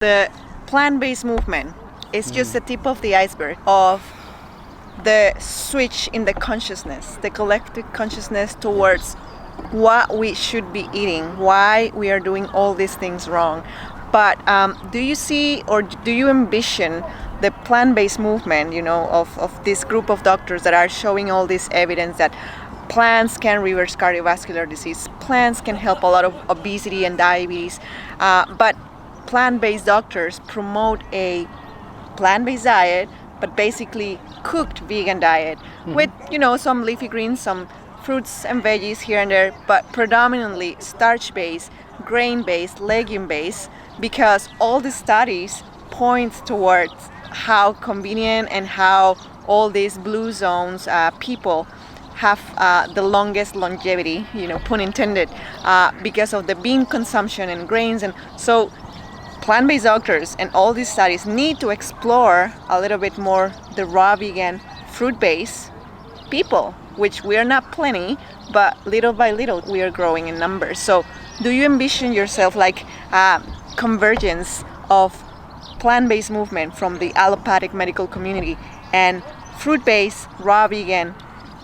The plant-based movement is just the tip of the iceberg of the switch in the consciousness, the collective consciousness towards what we should be eating, why we are doing all these things wrong. But do you see, or do you envision the plant-based movement, of this group of doctors that are showing all this evidence that plants can reverse cardiovascular disease, plants can help a lot of obesity and diabetes, but plant-based doctors promote a plant-based diet, but basically cooked vegan diet with, some leafy greens, some fruits and veggies here and there, but predominantly starch-based, grain-based, legume-based, because all the studies point towards how convenient and how all these blue zones people have the longest longevity, pun intended, because of the bean consumption and grains. And so plant-based doctors and all these studies need to explore a little bit more the raw vegan fruit-based people, which we are not plenty, but little by little we are growing in numbers. So do you envision yourself like convergence of plant-based movement from the allopathic medical community and fruit-based raw vegan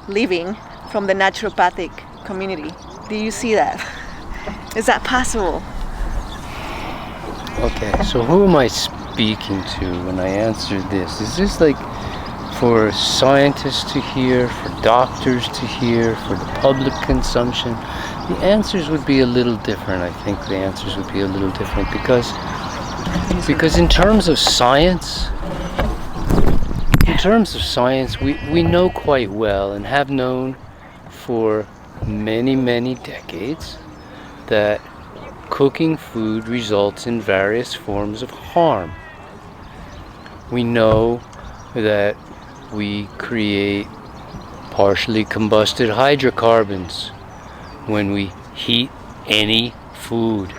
living from the naturopathic community? Do you see that? Is that possible? Okay, so who am I speaking to when I answer this? Is this like for scientists to hear, for doctors to hear, for the public consumption? The answers would be a little different. I think the answers would be a little different because in terms of science, we know quite well and have known for many, many decades that cooking food results in various forms of harm. We know that we create partially combusted hydrocarbons when we heat any food,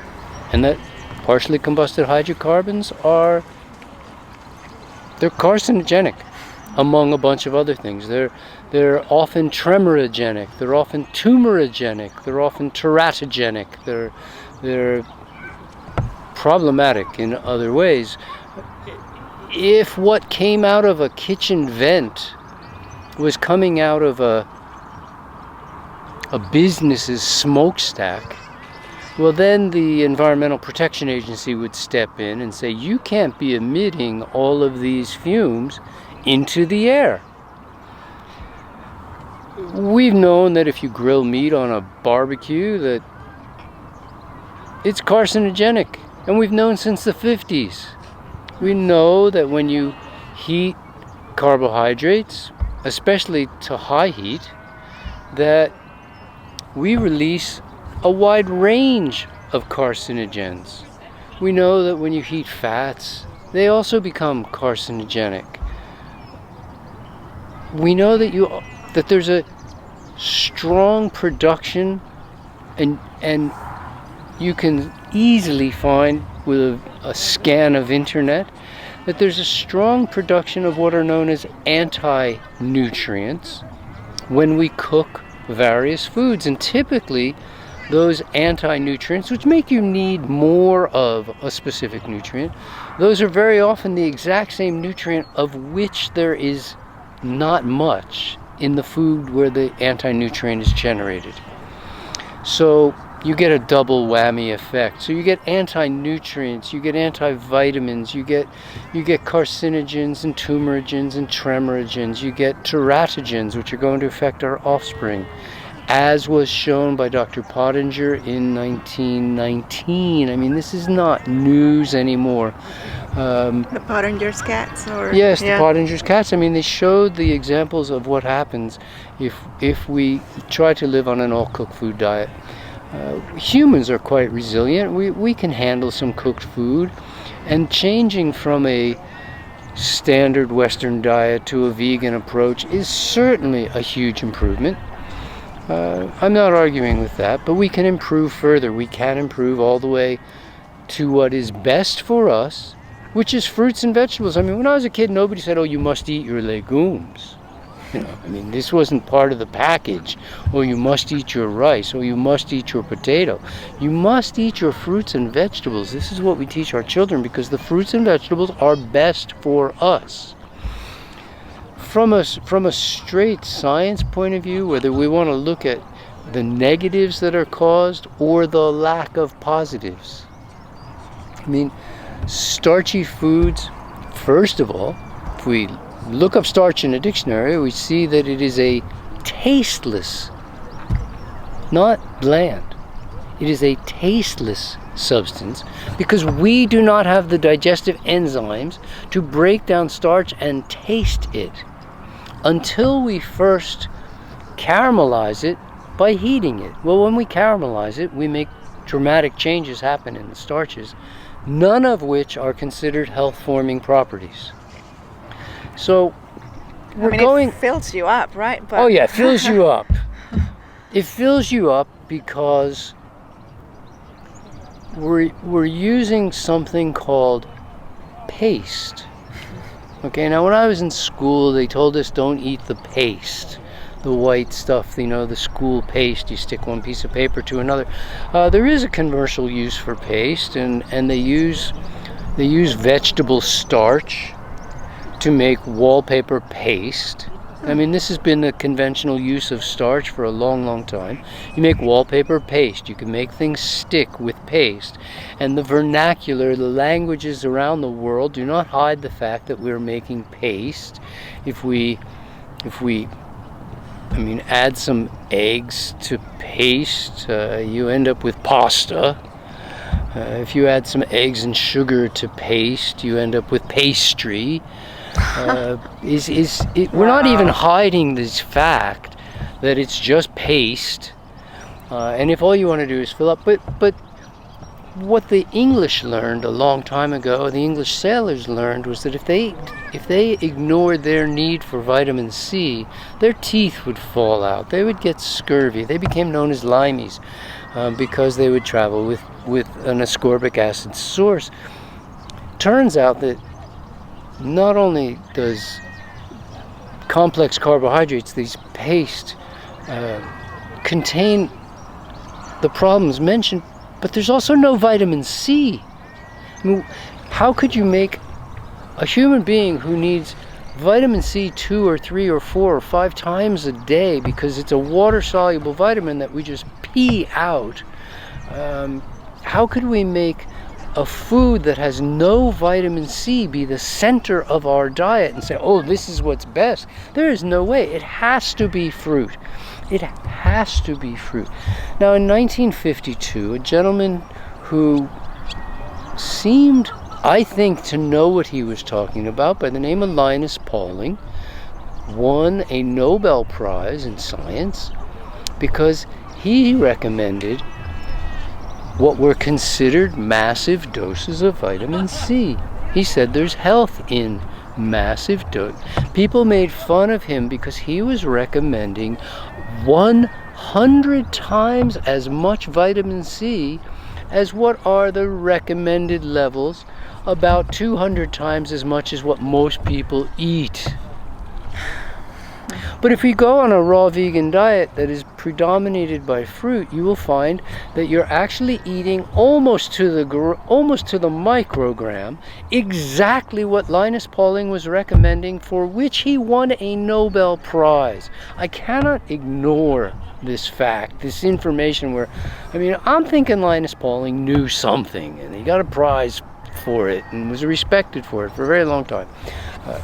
and that partially combusted hydrocarbons they're carcinogenic, among a bunch of other things. They're often tremorogenic, they're often tumorogenic, they're often teratogenic, they're problematic in other ways. If what came out of a kitchen vent was coming out of a business's smokestack, well, then the Environmental Protection Agency would step in and say, you can't be emitting all of these fumes into the air. We've known that if you grill meat on a barbecue, that it's carcinogenic, and we've known since the 50s. We know that when you heat carbohydrates, especially to high heat, that we release a wide range of carcinogens. We know that when you heat fats, they also become carcinogenic. We know that there's a strong production, and you can easily find with a scan of internet that there's a strong production of what are known as anti-nutrients when we cook various foods. And typically those anti-nutrients, which make you need more of a specific nutrient, those are very often the exact same nutrient of which there is not much in the food where the anti-nutrient is generated. So you get a double whammy effect. So you get anti-nutrients, you get anti-vitamins, you get carcinogens and tumorigens and tremorogens, you get teratogens, which are going to affect our offspring, as was shown by Dr. Pottinger in 1919. I mean, this is not news anymore. The Pottinger's cats? Yes, the Pottinger's cats. I mean, they showed the examples of what happens if we try to live on an all-cooked food diet. Humans are quite resilient. We can handle some cooked food, and changing from a standard Western diet to a vegan approach is certainly a huge improvement. I'm not arguing with that, but we can improve further. We can improve all the way to what is best for us, which is fruits and vegetables. I mean, when I was a kid, nobody said, oh, you must eat your legumes. I mean, this wasn't part of the package. Oh, you must eat your rice. Oh, you must eat your potato. You must eat your fruits and vegetables. This is what we teach our children, because the fruits and vegetables are best for us. From a straight science point of view, whether we want to look at the negatives that are caused or the lack of positives. I mean, starchy foods, first of all, if we look up starch in a dictionary, we see that it is a tasteless, not bland, it is a tasteless substance, because we do not have the digestive enzymes to break down starch and taste it until we first caramelize it by heating it. Well, when we caramelize it, we make dramatic changes happen in the starches, none of which are considered health-forming properties. So it fills you up, right? But oh yeah, it fills you up. It fills you up because we're using something called paste. Okay, now when I was in school, they told us don't eat the paste, the white stuff, the school paste. You stick one piece of paper to another. There is a commercial use for paste, and they use vegetable starch to make wallpaper paste. I mean, this has been the conventional use of starch for a long, long time. You make wallpaper paste. You can make things stick with paste. And the vernacular, the languages around the world do not hide the fact that we're making paste. If we add some eggs to paste, you end up with pasta. If you add some eggs and sugar to paste, you end up with pastry. We're not even hiding this fact that it's just paste, and if all you want to do is fill up, but what the English learned a long time ago, the English sailors learned, was that if they ignored their need for vitamin C, their teeth would fall out, they would get scurvy. They became known as limeys because they would travel with an ascorbic acid source. Turns out that not only does complex carbohydrates, these paste, contain the problems mentioned, but there's also no vitamin C. I mean, how could you make a human being who needs vitamin C 2 or 3 or 4 or 5 times a day, because it's a water-soluble vitamin that we just pee out, how could we make a food that has no vitamin C be the center of our diet and say, oh, this is what's best? There is no way. It has to be fruit. It has to be fruit. Now, in 1952, a gentleman who seemed, I think, to know what he was talking about, by the name of Linus Pauling, won a Nobel Prize in science because he recommended what were considered massive doses of vitamin C. He said there's health in massive doses. People made fun of him because he was recommending 100 times as much vitamin C as what are the recommended levels, about 200 times as much as what most people eat. But if we go on a raw vegan diet that is predominated by fruit, you will find that you're actually eating almost to the microgram exactly what Linus Pauling was recommending, for which he won a Nobel Prize. I cannot ignore this fact, this information where, I'm thinking Linus Pauling knew something and he got a prize for it and was respected for it for a very long time.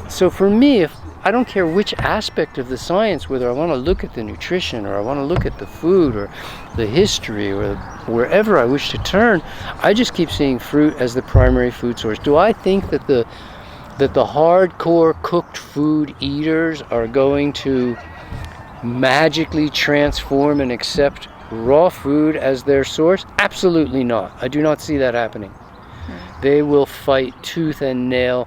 So for me, I don't care which aspect of the science, whether I want to look at the nutrition or I want to look at the food or the history or wherever I wish to turn, I just keep seeing fruit as the primary food source. Do I think that the hardcore cooked food eaters are going to magically transform and accept raw food as their source? Absolutely not. I do not see that happening. They will fight tooth and nail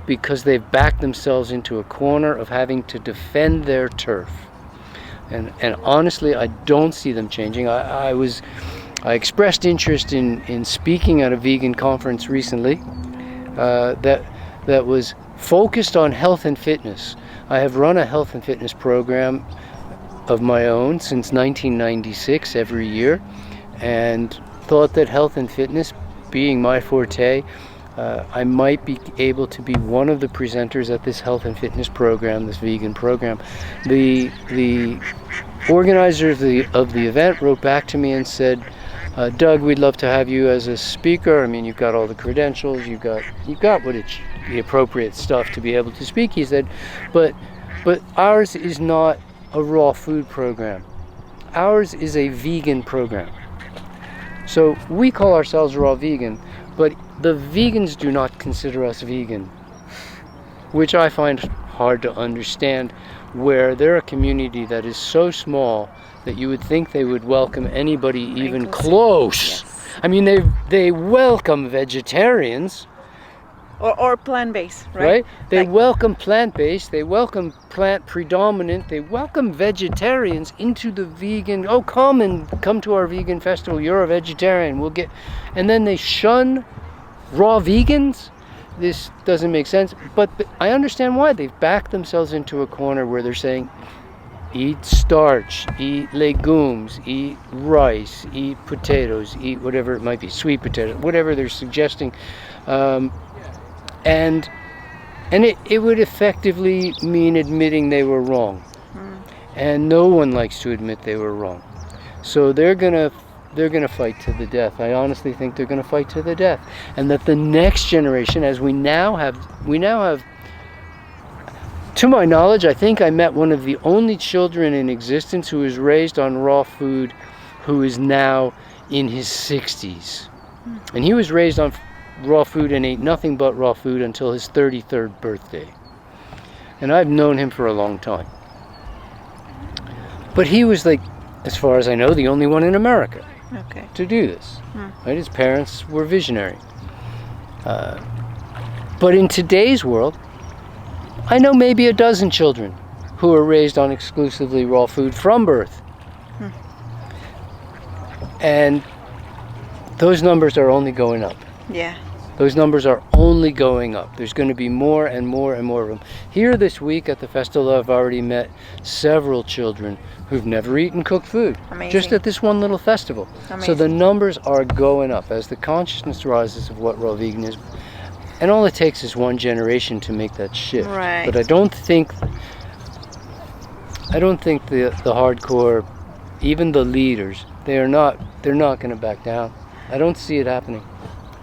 because they've backed themselves into a corner of having to defend their turf. And honestly, I don't see them changing. I expressed interest in speaking at a vegan conference recently that was focused on health and fitness. I have run a health and fitness program of my own since 1996 every year, and thought that health and fitness being my forte, I might be able to be one of the presenters at this health and fitness program, this vegan program. The organizer of the event wrote back to me and said, Doug, we'd love to have you as a speaker. I mean, you've got all the credentials, you've got what it's the appropriate stuff to be able to speak. He said, but ours is not a raw food program. Ours is a vegan program. So we call ourselves raw vegan, but the vegans do not consider us vegan, which I find hard to understand, where they're a community that is so small that you would think they would welcome anybody even close. Yes. I mean, they welcome vegetarians. Or plant-based, right? They welcome plant-based, they welcome plant predominant, they welcome vegetarians into the vegan, oh, come to our vegan festival, you're a vegetarian, and then they shun raw vegans. This doesn't make sense, but I understand why. They've backed themselves into a corner where they're saying, eat starch, eat legumes, eat rice, eat potatoes, eat whatever it might be, sweet potatoes, whatever they're suggesting. And it would effectively mean admitting they were wrong. And no one likes to admit they were wrong. So they're gonna fight to the death. I honestly think they're gonna fight to the death. And that the next generation, as we now have, to my knowledge, I think I met one of the only children in existence who was raised on raw food, who is now in his 60s. And he was raised on raw food and ate nothing but raw food until his 33rd birthday. And I've known him for a long time. But he was, like, as far as I know, the only one in America to do this. Right? His parents were visionary. But in today's world, I know maybe a dozen children who are raised on exclusively raw food from birth. And those numbers are only going up. Yeah. Those numbers are only going up. There's going to be more and more and more of them. Here this week at the festival, I've already met several children who've never eaten cooked food. Amazing. Just at this one little festival. Amazing. So the numbers are going up as the consciousness rises of what raw vegan is. And all it takes is one generation to make that shift. Right. But I don't think the hardcore, even the leaders, they're not going to back down. I don't see it happening.